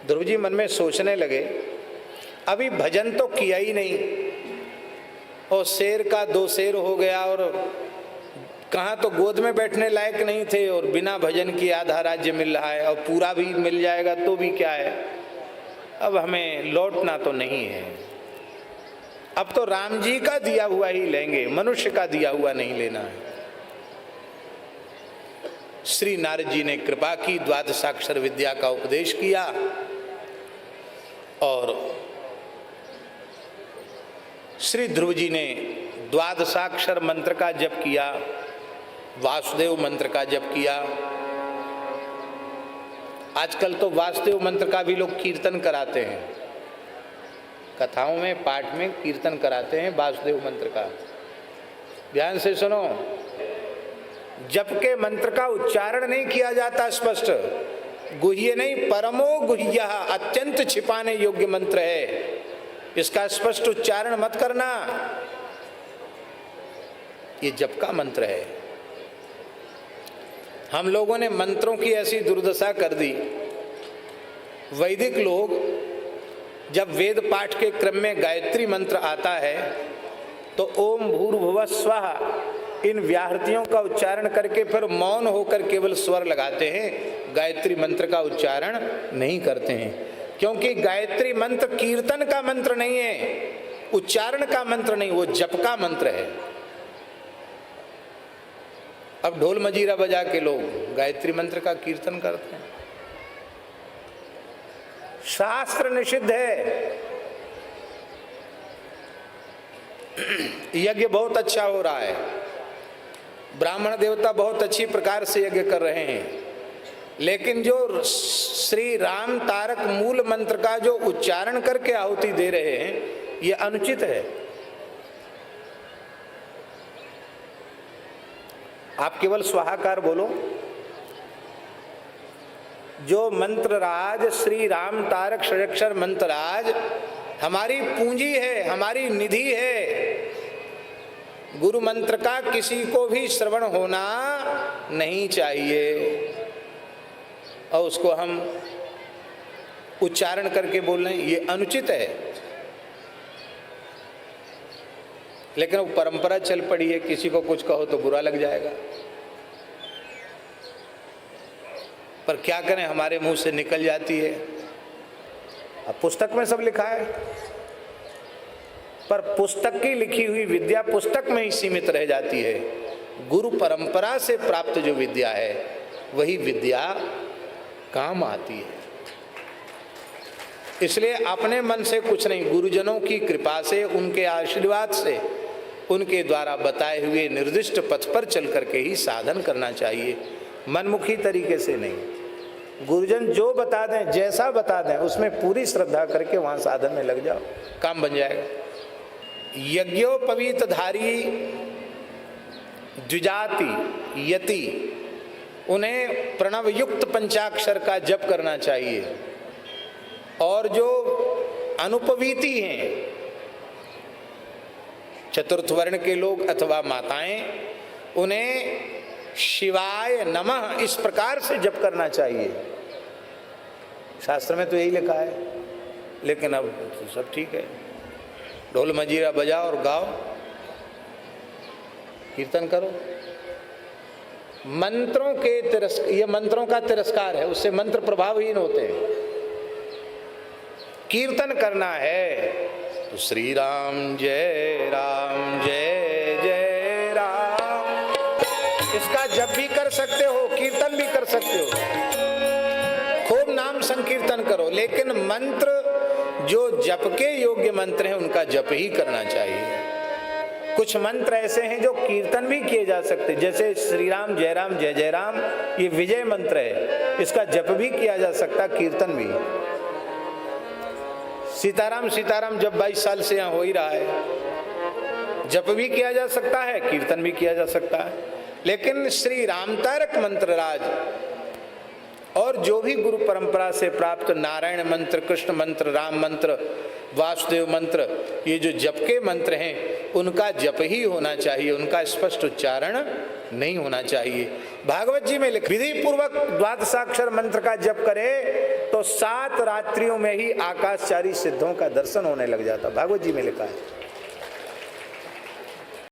ध्रुव जी मन में सोचने लगे, अभी भजन तो किया ही नहीं, और शेर का 2 शेर हो गया, और कहाँ तो गोद में बैठने लायक नहीं थे, और बिना भजन की आधा राज्य मिल रहा है, और पूरा भी मिल जाएगा तो भी क्या है, अब हमें लौटना तो नहीं है, अब तो राम जी का दिया हुआ ही लेंगे, मनुष्य का दिया हुआ नहीं लेना है। श्री नारद जी ने कृपा की, द्वादशाक्षर विद्या का उपदेश किया, और श्री ध्रुव जी ने द्वादशाक्षर मंत्र का जप किया, वासुदेव मंत्र का जप किया। आजकल तो वासुदेव मंत्र का भी लोग कीर्तन कराते हैं, कथाओं में पाठ में कीर्तन कराते हैं वासुदेव मंत्र का। ध्यान से सुनो, जप के मंत्र का उच्चारण नहीं किया जाता स्पष्ट, गुह्य नहीं, परमो गुह्य, अत्यंत छिपाने योग्य मंत्र है, इसका स्पष्ट उच्चारण मत करना, ये जप का मंत्र है। हम लोगों ने मंत्रों की ऐसी दुर्दशा कर दी, वैदिक लोग जब वेद पाठ के क्रम में गायत्री मंत्र आता है तो ओम भूर्भुवः स्वः इन व्याहृतियों का उच्चारण करके फिर मौन होकर केवल स्वर लगाते हैं, गायत्री मंत्र का उच्चारण नहीं करते हैं, क्योंकि गायत्री मंत्र कीर्तन का मंत्र नहीं है, उच्चारण का मंत्र नहीं, वो जप का मंत्र है। अब ढोल मजीरा बजा के लोग गायत्री मंत्र का कीर्तन करते हैं, शास्त्र निषिद्ध है। यज्ञ बहुत अच्छा हो रहा है, ब्राह्मण देवता बहुत अच्छी प्रकार से यज्ञ कर रहे हैं, लेकिन जो श्री राम तारक मूल मंत्र का जो उच्चारण करके आहुति दे रहे हैं, ये अनुचित है। आप केवल स्वाहाकार बोलो। जो मंत्रराज श्री राम तारक षडक्षर मंत्रराज हमारी पूंजी है, हमारी निधि है, गुरु मंत्र का किसी को भी श्रवण होना नहीं चाहिए, और उसको हम उच्चारण करके बोल रहे हैं, ये अनुचित है। लेकिन वो परंपरा चल पड़ी है, किसी को कुछ कहो तो बुरा लग जाएगा, पर क्या करें, हमारे मुंह से निकल जाती है। अब पुस्तक में सब लिखा है, पर पुस्तक की लिखी हुई विद्या पुस्तक में ही सीमित रह जाती है। गुरु परंपरा से प्राप्त जो विद्या है वही विद्या काम आती है। इसलिए अपने मन से कुछ नहीं, गुरुजनों की कृपा से, उनके आशीर्वाद से, उनके द्वारा बताए हुए निर्दिष्ट पथ पर चल करके ही साधन करना चाहिए, मनमुखी तरीके से नहीं। गुरुजन जो बता दें, जैसा बता दें, उसमें पूरी श्रद्धा करके वहां साधन में लग जाओ, काम बन जाएगा। यज्ञोपवीतधारी द्विजाति यति, उन्हें प्रणव युक्त पंचाक्षर का जप करना चाहिए, और जो अनुपवीति हैं, चतुर्थ वर्ण के लोग अथवा माताएं, उन्हें शिवाय नमः इस प्रकार से जप करना चाहिए। शास्त्र में तो यही लिखा है, लेकिन अब तो सब ठीक है, ढोल मजीरा बजाओ और गाओ, कीर्तन करो। मंत्रों के ये मंत्रों का तिरस्कार है, उससे मंत्र प्रभावहीन होते हैं। कीर्तन करना है तो श्री राम जय जय राम, इसका जप भी कर सकते हो, कीर्तन भी कर सकते हो, खूब नाम संकीर्तन करो, लेकिन मंत्र जो जप के योग्य मंत्र हैं उनका जप ही करना चाहिए। कुछ मंत्र ऐसे हैं जो कीर्तन भी किए जा सकते, जैसे श्री राम जय जय राम, ये विजय मंत्र है, इसका जप भी किया जा सकता, कीर्तन भी। सीताराम सीताराम जब 22 साल से यहाँ हो ही रहा है, जप भी किया जा सकता है, कीर्तन भी किया जा सकता है। लेकिन श्री राम तारक मंत्रराज और जो भी गुरु परंपरा से प्राप्त नारायण मंत्र, कृष्ण मंत्र, राम मंत्र, वासुदेव मंत्र, ये जो जप के मंत्र हैं उनका जप ही होना चाहिए, उनका स्पष्ट उच्चारण नहीं होना चाहिए। भागवत जी में लिखा, विधि पूर्वक द्वादशाक्षर मंत्र का जप करे तो 7 रात्रियों में ही आकाशचारी सिद्धों का दर्शन होने लग जाता। भागवत जी में लिखा है।